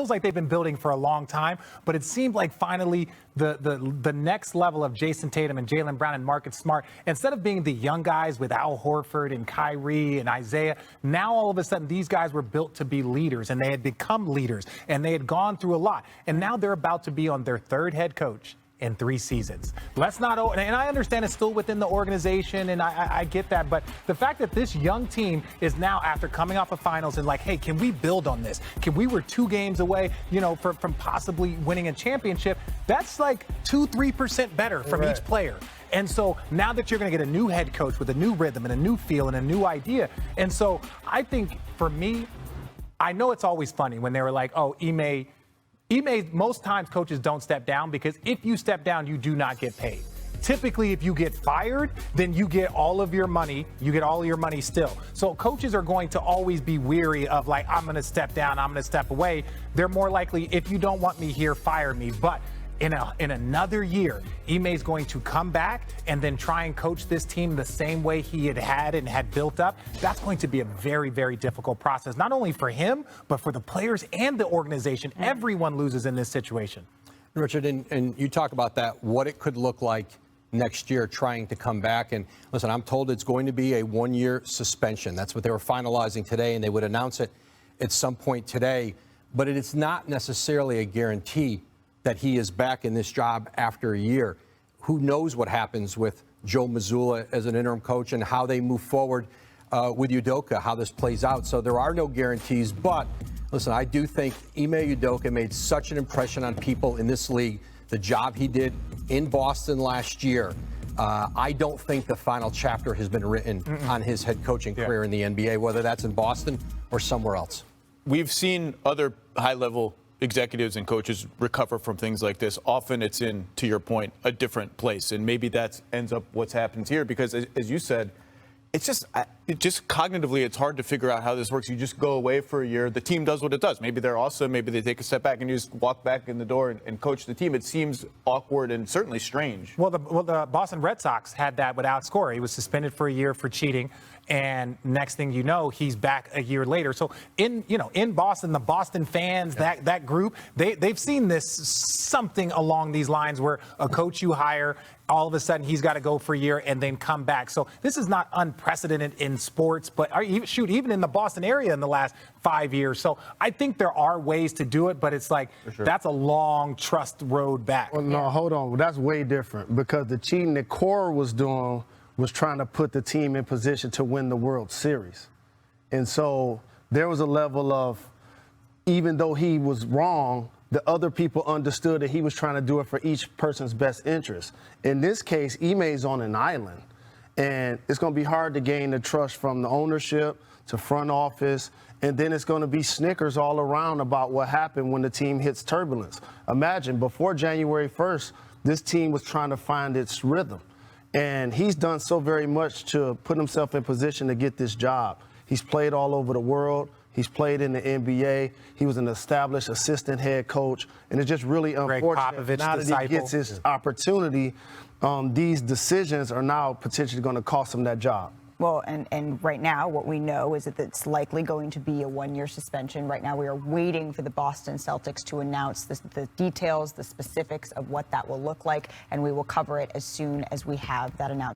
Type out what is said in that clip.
feels like they've been building for a long time, but it seemed like finally the next level of Jason Tatum and Jaylen Brown and Marcus Smart, instead of being the young guys with Al Horford and Kyrie and Isaiah, now all of a sudden these guys were built to be leaders, and they had become leaders, and they had gone through a lot. And now they're about to be on their third head coach in 3 seasons. Let's not, and I understand it's still within the organization, and I get that, but the fact that this young team is now, after coming off of finals, and like, hey, can we build on this? We were 2 games away, from possibly winning a championship. That's like 2-3% better from each player. And so now that you're going to get a new head coach with a new rhythm and a new feel and a new idea. And so I think for me, I know it's always funny when they were like, oh, Ime, most times coaches don't step down, because if you step down, you do not get paid. Typically, if you get fired, then you get all of your money. You get all of your money still. So coaches are going to always be weary of like, I'm going to step down, I'm going to step away. They're more likely, if you don't want me here, fire me. But in another year, Ime is going to come back and then try and coach this team the same way he had and had built up. That's going to be a very, very difficult process, not only for him, but for the players and the organization. Everyone loses in this situation. Richard, and you talk about that, what it could look like next year trying to come back. And listen, I'm told it's going to be a 1-year suspension. That's what they were finalizing today, and they would announce it at some point today. But it is not necessarily a guarantee that he is back in this job after a year. Who knows what happens with Joe Mazzulla as an interim coach and how they move forward with Udoka, how this plays out. So there are no guarantees. But listen, I do think Ime Udoka made such an impression on people in this league. The job he did in Boston last year. I don't think the final chapter has been written on his head coaching career in the NBA, whether that's in Boston or somewhere else. We've seen other high-level executives and coaches recover from things like this. Often it's in, to your point, a different place. And maybe that ends up what's happened here, because as you said, it's just cognitively, it's hard to figure out how this works. You just go away for a year. The team does what it does. Maybe they're awesome. Maybe they take a step back and you just walk back in the door and coach the team. It seems awkward and certainly strange. Well, the Boston Red Sox had that with Alex Cora. He was suspended for a year for cheating. And next thing you know, he's back a year later. So in Boston, the Boston fans, that group, they've seen this something along these lines where a coach you hire, all of a sudden he's got to go for a year and then come back. So this is not unprecedented in sports, but even in the Boston area in the last 5 years. So I think there are ways to do it, but it's like, that's a long trust road back. Well, no, hold on. That's way different, because the cheating that Cora was doing was trying to put the team in position to win the World Series. And so there was a level of, even though he was wrong, the other people understood that he was trying to do it for each person's best interest. In this case, Ime's on an island, and it's going to be hard to gain the trust from the ownership to front office, and then it's going to be snickers all around about what happened when the team hits turbulence. Imagine, before January 1st, this team was trying to find its rhythm. And he's done so very much to put himself in position to get this job. He's played all over the world. He's played in the NBA. He was an established assistant head coach. And it's just really unfortunate now that he gets his opportunity, these decisions are now potentially going to cost him that job. Well, and right now what we know is that it's likely going to be a 1-year suspension. Right now we are waiting for the Boston Celtics to announce the details, the specifics of what that will look like, and we will cover it as soon as we have that announcement.